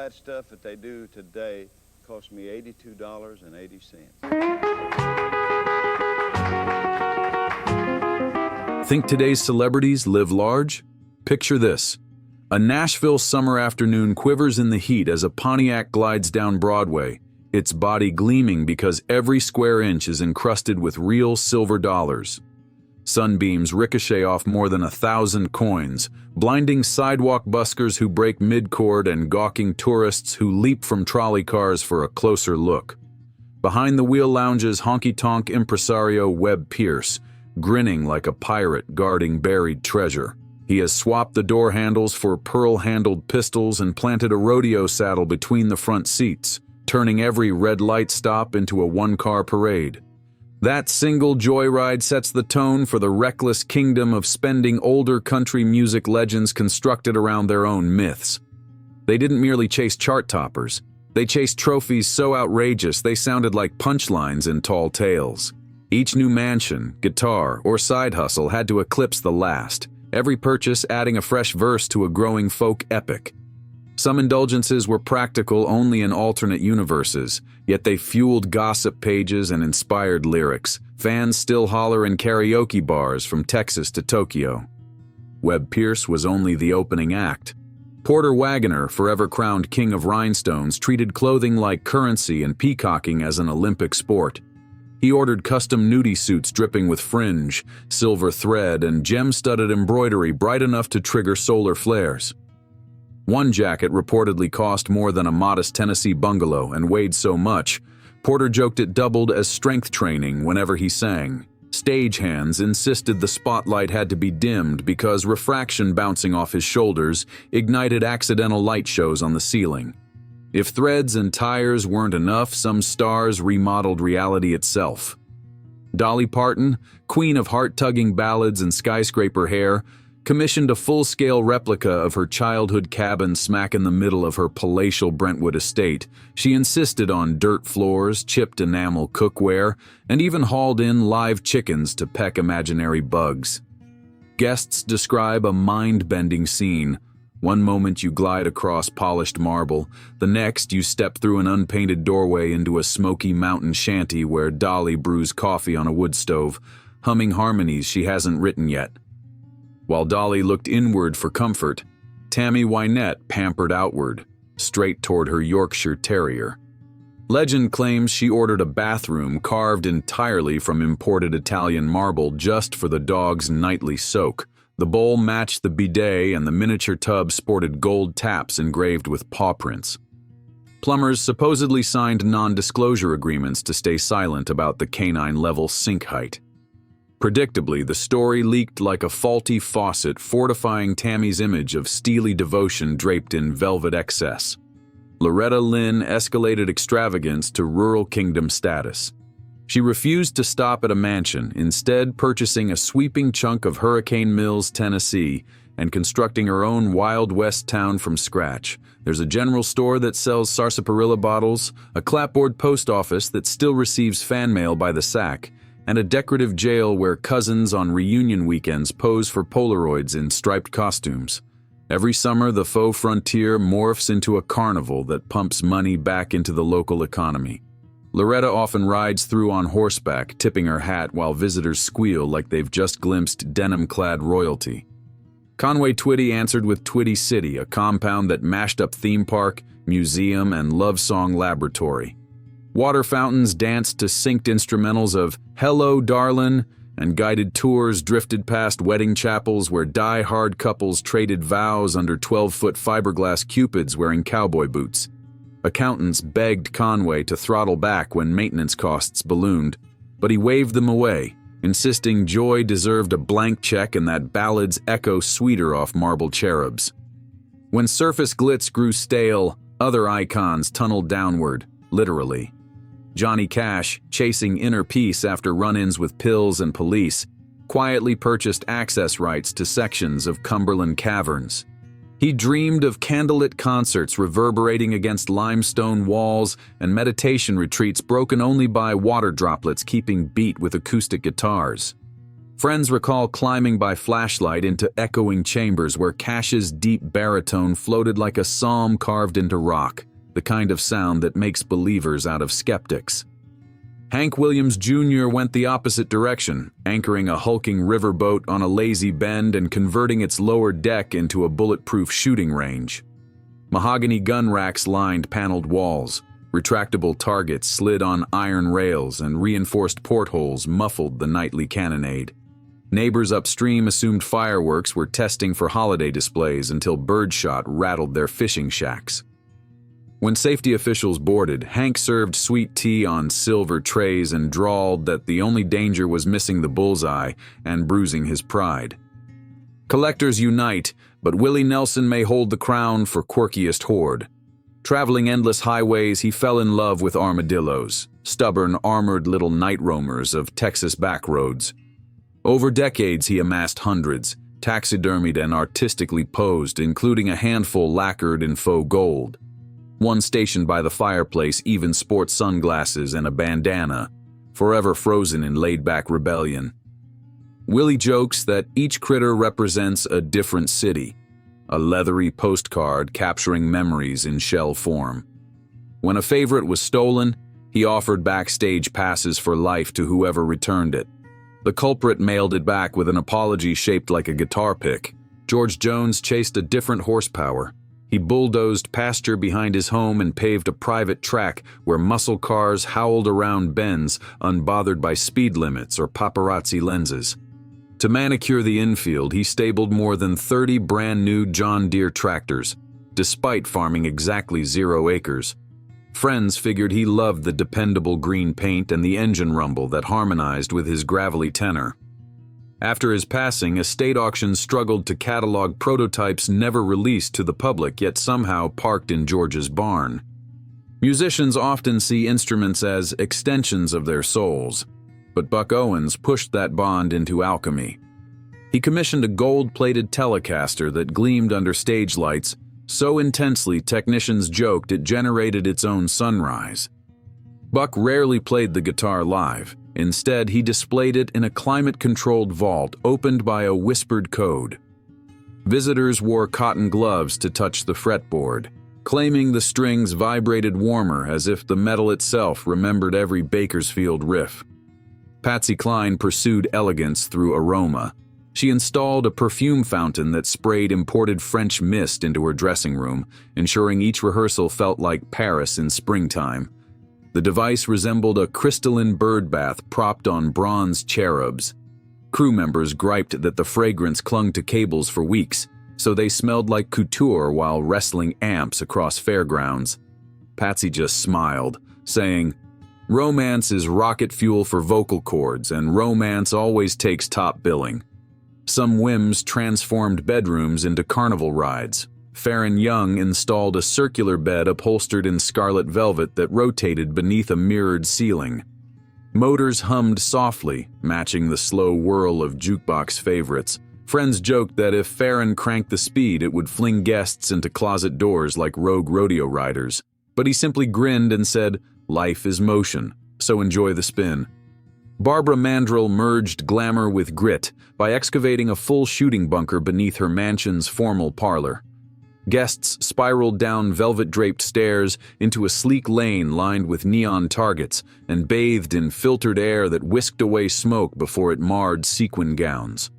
that stuff that they do today cost me $82.80. Think today's celebrities live large? Picture this. A Nashville summer afternoon quivers in the heat as a Pontiac glides down Broadway, its body gleaming because every square inch is encrusted with real silver dollars. Sunbeams ricochet off more than 1,000 coins, blinding sidewalk buskers who break mid-chord and gawking tourists who leap from trolley cars for a closer look. Behind the wheel lounges honky-tonk impresario Webb Pierce, grinning like a pirate guarding buried treasure. He has swapped the door handles for pearl-handled pistols and planted a rodeo saddle between the front seats, turning every red light stop into a one-car parade. That single joyride sets the tone for the reckless kingdom of spending older country music legends constructed around their own myths. They didn't merely chase chart toppers. They chased trophies so outrageous they sounded like punchlines in tall tales. Each new mansion, guitar, or side hustle had to eclipse the last, every purchase adding a fresh verse to a growing folk epic. Some indulgences were practical only in alternate universes, yet they fueled gossip pages and inspired lyrics. Fans still holler in karaoke bars from Texas to Tokyo. Webb Pierce was only the opening act. Porter Wagoner, forever crowned king of rhinestones, treated clothing like currency and peacocking as an Olympic sport. He ordered custom nudie suits dripping with fringe, silver thread, and gem-studded embroidery bright enough to trigger solar flares. One jacket reportedly cost more than a modest Tennessee bungalow and weighed so much, Porter joked it doubled as strength training whenever he sang. Stagehands insisted the spotlight had to be dimmed because refraction bouncing off his shoulders ignited accidental light shows on the ceiling. If threads and tires weren't enough, some stars remodeled reality itself. Dolly Parton, queen of heart-tugging ballads and skyscraper hair, commissioned a full-scale replica of her childhood cabin smack in the middle of her palatial Brentwood estate. She insisted on dirt floors, chipped enamel cookware, and even hauled in live chickens to peck imaginary bugs. Guests describe a mind-bending scene. One moment you glide across polished marble, the next you step through an unpainted doorway into a smoky mountain shanty where Dolly brews coffee on a wood stove, humming harmonies she hasn't written yet. While Dolly looked inward for comfort, Tammy Wynette pampered outward, straight toward her Yorkshire Terrier. Legend claims she ordered a bathroom carved entirely from imported Italian marble just for the dog's nightly soak. The bowl matched the bidet and the miniature tub sported gold taps engraved with paw prints. Plumbers supposedly signed non-disclosure agreements to stay silent about the canine-level sink height. Predictably, the story leaked like a faulty faucet, fortifying Tammy's image of steely devotion draped in velvet excess. Loretta Lynn escalated extravagance to rural kingdom status. She refused to stop at a mansion, instead purchasing a sweeping chunk of Hurricane Mills, Tennessee, and constructing her own Wild West town from scratch. There's a general store that sells sarsaparilla bottles, a clapboard post office that still receives fan mail by the sack, and a decorative jail where cousins on reunion weekends pose for Polaroids in striped costumes. Every summer, the faux frontier morphs into a carnival that pumps money back into the local economy. Loretta often rides through on horseback, tipping her hat while visitors squeal like they've just glimpsed denim-clad royalty. Conway Twitty answered with Twitty City, a compound that mashed up theme park, museum, and love song laboratory. Water fountains danced to synced instrumentals of "Hello, Darlin'," and guided tours drifted past wedding chapels where die-hard couples traded vows under 12-foot fiberglass cupids wearing cowboy boots. Accountants begged Conway to throttle back when maintenance costs ballooned, but he waved them away, insisting joy deserved a blank check and that ballads echo sweeter off marble cherubs. When surface glitz grew stale, other icons tunneled downward, literally. Johnny Cash, chasing inner peace after run-ins with pills and police, quietly purchased access rights to sections of Cumberland Caverns. He dreamed of candlelit concerts reverberating against limestone walls and meditation retreats broken only by water droplets keeping beat with acoustic guitars. Friends recall climbing by flashlight into echoing chambers where Cash's deep baritone floated like a psalm carved into rock, the kind of sound that makes believers out of skeptics. Hank Williams Jr. went the opposite direction, anchoring a hulking riverboat on a lazy bend and converting its lower deck into a bulletproof shooting range. Mahogany gun racks lined paneled walls. Retractable targets slid on iron rails, and reinforced portholes muffled the nightly cannonade. Neighbors upstream assumed fireworks were testing for holiday displays until birdshot rattled their fishing shacks. When safety officials boarded, Hank served sweet tea on silver trays and drawled that the only danger was missing the bullseye and bruising his pride. Collectors unite, but Willie Nelson may hold the crown for quirkiest hoard. Traveling endless highways, he fell in love with armadillos, stubborn, armored little night roamers of Texas backroads. Over decades, he amassed hundreds, taxidermied and artistically posed, including a handful lacquered in faux gold. One stationed by the fireplace even sports sunglasses and a bandana, forever frozen in laid-back rebellion. Willie jokes that each critter represents a different city, a leathery postcard capturing memories in shell form. When a favorite was stolen, he offered backstage passes for life to whoever returned it. The culprit mailed it back with an apology shaped like a guitar pick. George Jones chased a different horsepower. He bulldozed pasture behind his home and paved a private track where muscle cars howled around bends, unbothered by speed limits or paparazzi lenses. To manicure the infield, he stabled more than 30 brand-new John Deere tractors, despite farming exactly 0 acres. Friends figured he loved the dependable green paint and the engine rumble that harmonized with his gravelly tenor. After his passing, estate auctions struggled to catalog prototypes never released to the public yet somehow parked in George's barn. Musicians often see instruments as extensions of their souls, but Buck Owens pushed that bond into alchemy. He commissioned a gold-plated Telecaster that gleamed under stage lights so intensely technicians joked it generated its own sunrise. Buck rarely played the guitar live. Instead, he displayed it in a climate-controlled vault opened by a whispered code. Visitors wore cotton gloves to touch the fretboard, claiming the strings vibrated warmer as if the metal itself remembered every Bakersfield riff. Patsy Cline pursued elegance through aroma. She installed a perfume fountain that sprayed imported French mist into her dressing room, ensuring each rehearsal felt like Paris in springtime. The device resembled a crystalline bird bath propped on bronze cherubs. Crew members griped that the fragrance clung to cables for weeks, so they smelled like couture while wrestling amps across fairgrounds. Patsy just smiled, saying, "Romance is rocket fuel for vocal cords, and romance always takes top billing." Some whims transformed bedrooms into carnival rides. Faron Young installed a circular bed upholstered in scarlet velvet that rotated beneath a mirrored ceiling. Motors hummed softly, matching the slow whirl of jukebox favorites. Friends joked that if Faron cranked the speed, it would fling guests into closet doors like rogue rodeo riders. But he simply grinned and said, "Life is motion, so enjoy the spin." Barbara Mandrell merged glamour with grit by excavating a full shooting bunker beneath her mansion's formal parlor. Guests spiraled down velvet-draped stairs into a sleek lane lined with neon targets and bathed in filtered air that whisked away smoke before it marred sequin gowns.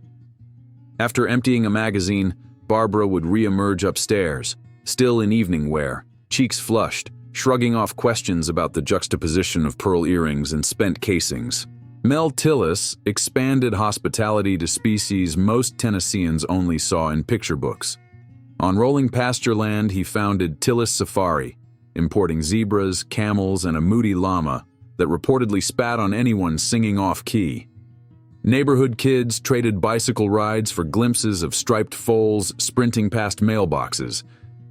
After emptying a magazine, Barbara would re-emerge upstairs, still in evening wear, cheeks flushed, shrugging off questions about the juxtaposition of pearl earrings and spent casings. Mel Tillis expanded hospitality to species most Tennesseans only saw in picture books. On rolling pasture land, he founded Tillis Safari, importing zebras, camels, and a moody llama that reportedly spat on anyone singing off-key. Neighborhood kids traded bicycle rides for glimpses of striped foals sprinting past mailboxes.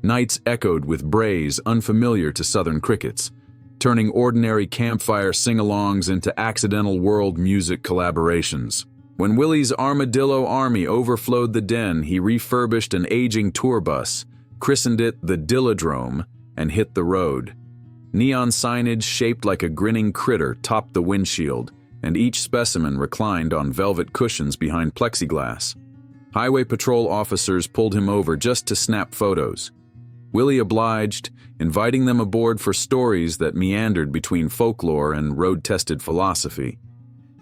Nights echoed with brays unfamiliar to southern crickets, turning ordinary campfire sing-alongs into accidental world music collaborations. When Willie's armadillo army overflowed the den, he refurbished an aging tour bus, christened it the Dillodrome, and hit the road. Neon signage shaped like a grinning critter topped the windshield, and each specimen reclined on velvet cushions behind plexiglass. Highway patrol officers pulled him over just to snap photos. Willie obliged, inviting them aboard for stories that meandered between folklore and road-tested philosophy.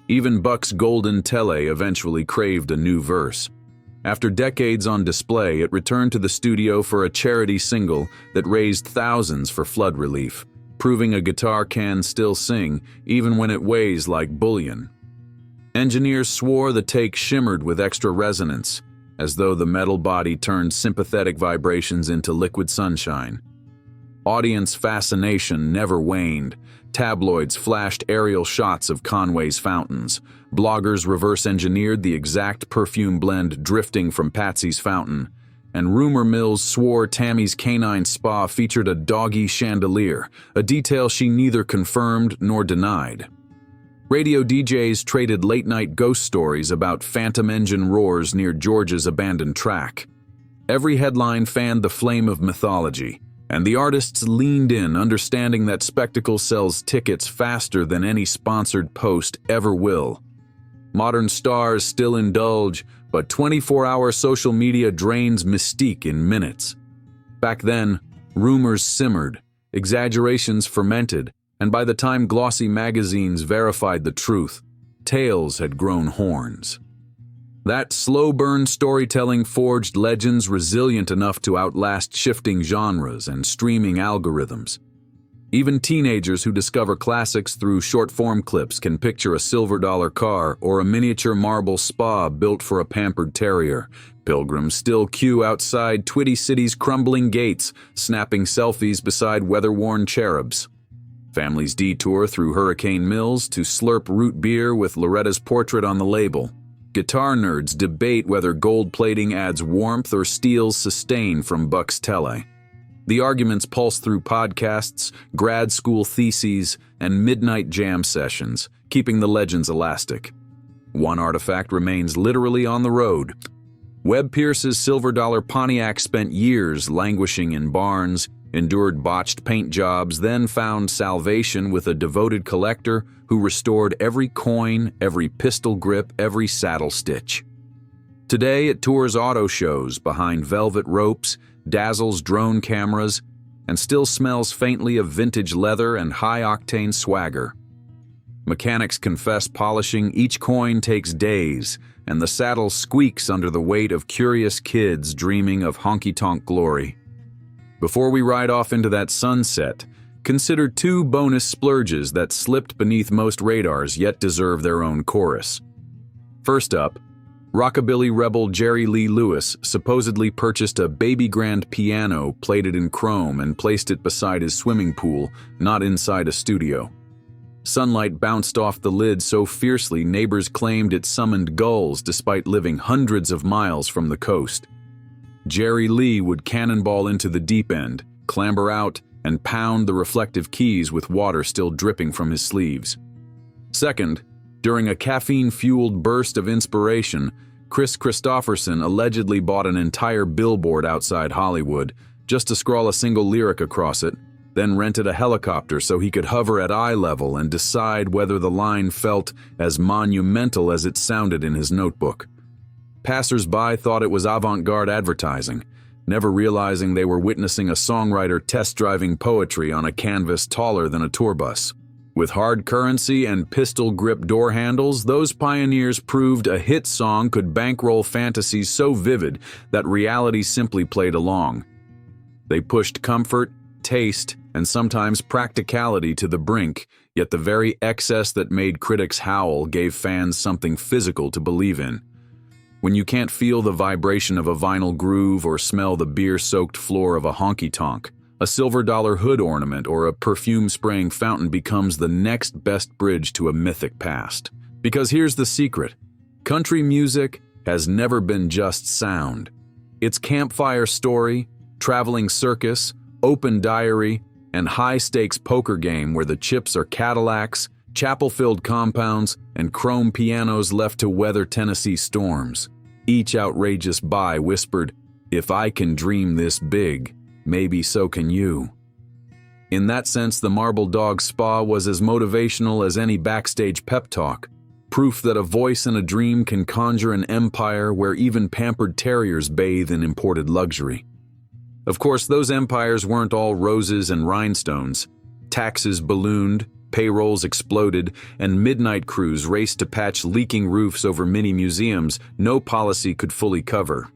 Even Buck's golden tele eventually craved a new verse. After decades on display, it returned to the studio for a charity single that raised thousands for flood relief, proving a guitar can still sing even when it weighs like bullion. Engineers swore the take shimmered with extra resonance, as though the metal body turned sympathetic vibrations into liquid sunshine. Audience fascination never waned. Tabloids flashed aerial shots of Conway's fountains. Bloggers reverse-engineered the exact perfume blend drifting from Patsy's fountain. And rumor mills swore Tammy's canine spa featured a doggy chandelier, a detail she neither confirmed nor denied. Radio DJs traded late-night ghost stories about phantom engine roars near Georgia's abandoned track. Every headline fanned the flame of mythology, and the artists leaned in, understanding that spectacle sells tickets faster than any sponsored post ever will. Modern stars still indulge, but 24-hour social media drains mystique in minutes. Back then, rumors simmered, exaggerations fermented, and by the time glossy magazines verified the truth, tales had grown horns. That slow-burn storytelling forged legends resilient enough to outlast shifting genres and streaming algorithms. Even teenagers who discover classics through short-form clips can picture a silver-dollar car or a miniature marble spa built for a pampered terrier. Pilgrims still queue outside Twitty City's crumbling gates, snapping selfies beside weather-worn cherubs. Families detour through Hurricane Mills to slurp root beer with Loretta's portrait on the label. Guitar nerds debate whether gold plating adds warmth or steals sustain from Buck's tele. The arguments pulse through podcasts, grad school theses, and midnight jam sessions, keeping the legends elastic. One artifact remains literally on the road. Webb Pierce's silver-dollar Pontiac spent years languishing in barns, endured botched paint jobs, then found salvation with a devoted collector who restored every coin, every pistol grip, every saddle stitch. Today it tours auto shows behind velvet ropes, dazzles drone cameras, and still smells faintly of vintage leather and high-octane swagger. Mechanics confess polishing each coin takes days, and the saddle squeaks under the weight of curious kids dreaming of honky-tonk glory. Before we ride off into that sunset, consider two bonus splurges that slipped beneath most radars yet deserve their own chorus. First up, rockabilly rebel Jerry Lee Lewis supposedly purchased a baby grand piano plated in chrome and placed it beside his swimming pool, not inside a studio. Sunlight bounced off the lid so fiercely neighbors claimed it summoned gulls despite living hundreds of miles from the coast. Jerry Lee would cannonball into the deep end, clamber out, and pound the reflective keys with water still dripping from his sleeves. Second, during a caffeine-fueled burst of inspiration, Chris Christopherson allegedly bought an entire billboard outside Hollywood just to scrawl a single lyric across it, then rented a helicopter so he could hover at eye level and decide whether the line felt as monumental as it sounded in his notebook. Passers-by thought it was avant-garde advertising, never realizing they were witnessing a songwriter test-driving poetry on a canvas taller than a tour bus. With hard currency and pistol-grip door handles, those pioneers proved a hit song could bankroll fantasies so vivid that reality simply played along. They pushed comfort, taste, and sometimes practicality to the brink, yet the very excess that made critics howl gave fans something physical to believe in. When you can't feel the vibration of a vinyl groove or smell the beer-soaked floor of a honky-tonk, a silver-dollar hood ornament or a perfume-spraying fountain becomes the next best bridge to a mythic past. Because here's the secret. Country music has never been just sound. It's campfire story, traveling circus, open diary, and high-stakes poker game where the chips are Cadillacs, chapel-filled compounds, and chrome pianos left to weather Tennessee storms. Each outrageous buy whispered, "If I can dream this big, maybe so can you." In that sense, the Marble Dog Spa was as motivational as any backstage pep talk. Proof that a voice and a dream can conjure an empire where even pampered terriers bathe in imported luxury. Of course, those empires weren't all roses and rhinestones. Taxes ballooned, payrolls exploded, and midnight crews raced to patch leaking roofs over mini museums no policy could fully cover.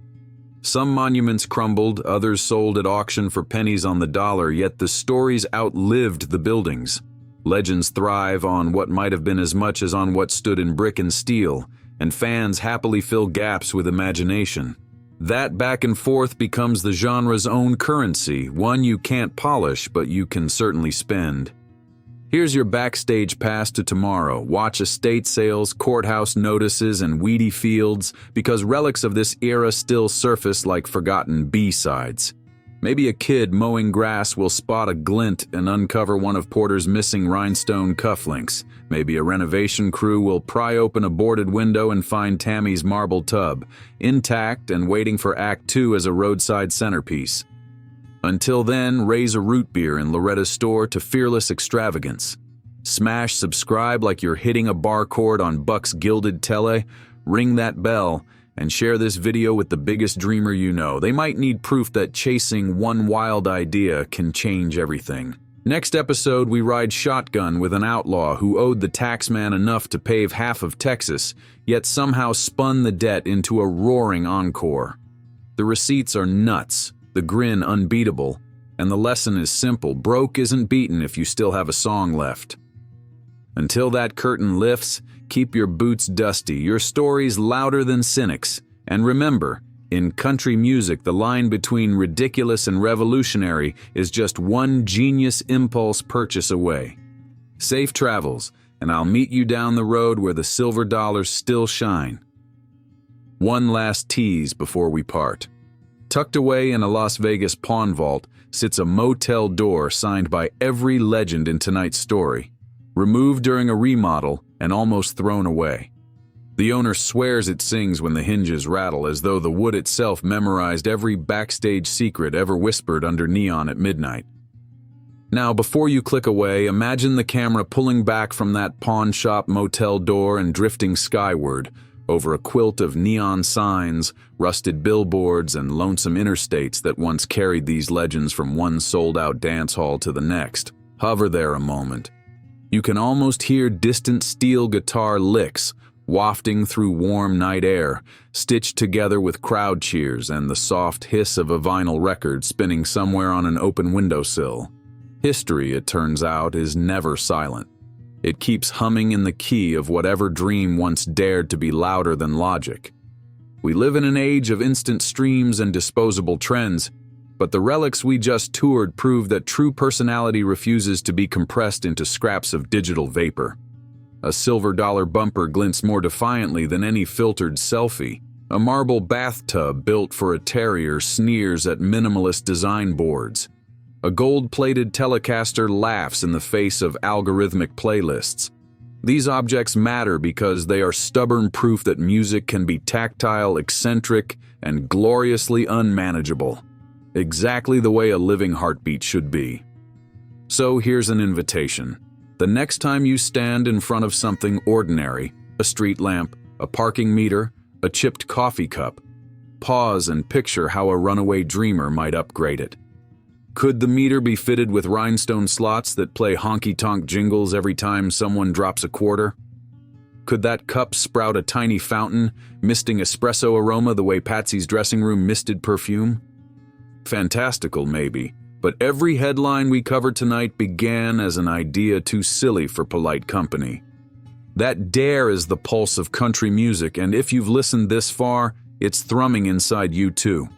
Some monuments crumbled, others sold at auction for pennies on the dollar, yet the stories outlived the buildings. Legends thrive on what might have been as much as on what stood in brick and steel, and fans happily fill gaps with imagination. That back and forth becomes the genre's own currency, one you can't polish, but you can certainly spend. Here's your backstage pass to tomorrow. Watch estate sales, courthouse notices, and weedy fields, because relics of this era still surface like forgotten B-sides. Maybe a kid mowing grass will spot a glint and uncover one of Porter's missing rhinestone cufflinks. Maybe a renovation crew will pry open a boarded window and find Tammy's marble tub, intact and waiting for Act 2 as a roadside centerpiece. Until then, raise a root beer in Loretta's store to fearless extravagance. Smash subscribe like you're hitting a bar chord on Buck's Gilded Tele, ring that bell, and share this video with the biggest dreamer you know. They might need proof that chasing one wild idea can change everything. Next episode, we ride shotgun with an outlaw who owed the taxman enough to pave half of Texas, yet somehow spun the debt into a roaring encore. The receipts are nuts, the grin unbeatable, and the lesson is simple: broke isn't beaten if you still have a song left. Until that curtain lifts, keep your boots dusty, your stories louder than cynics. And remember, in country music, the line between ridiculous and revolutionary is just one genius impulse purchase away. Safe travels, and I'll meet you down the road where the silver dollars still shine. One last tease before we part. Tucked away in a Las Vegas pawn vault sits a motel door signed by every legend in tonight's story, removed during a remodel and almost thrown away. The owner swears it sings when the hinges rattle, as though the wood itself memorized every backstage secret ever whispered under neon at midnight. Now, before you click away, imagine the camera pulling back from that pawn shop motel door and drifting skyward, over a quilt of neon signs, rusted billboards, and lonesome interstates that once carried these legends from one sold-out dance hall to the next. Hover there a moment. You can almost hear distant steel guitar licks wafting through warm night air, stitched together with crowd cheers and the soft hiss of a vinyl record spinning somewhere on an open windowsill. History, it turns out, is never silent. It keeps humming in the key of whatever dream once dared to be louder than logic. We live in an age of instant streams and disposable trends, but the relics we just toured prove that true personality refuses to be compressed into scraps of digital vapor. A silver dollar bumper glints more defiantly than any filtered selfie. A marble bathtub built for a terrier sneers at minimalist design boards. A gold-plated Telecaster laughs in the face of algorithmic playlists. These objects matter because they are stubborn proof that music can be tactile, eccentric, and gloriously unmanageable. Exactly the way a living heartbeat should be. So here's an invitation. The next time you stand in front of something ordinary, a street lamp, a parking meter, a chipped coffee cup, pause and picture how a runaway dreamer might upgrade it. Could the meter be fitted with rhinestone slots that play honky-tonk jingles every time someone drops a quarter? Could that cup sprout a tiny fountain, misting espresso aroma the way Patsy's dressing room misted perfume? Fantastical, maybe, but every headline we covered tonight began as an idea too silly for polite company. That dare is the pulse of country music, and if you've listened this far, it's thrumming inside you too.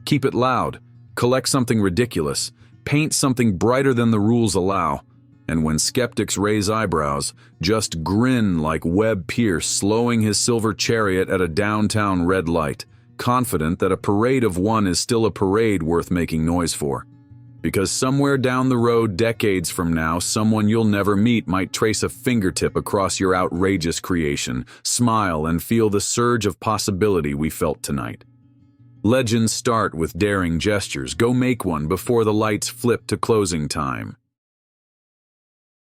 Keep it loud. Collect something ridiculous, paint something brighter than the rules allow, and when skeptics raise eyebrows, just grin like Webb Pierce slowing his silver chariot at a downtown red light, confident that a parade of one is still a parade worth making noise for. Because somewhere down the road, decades from now, someone you'll never meet might trace a fingertip across your outrageous creation, smile, and feel the surge of possibility we felt tonight. Legends start with daring gestures. Go make one before the lights flip to closing time.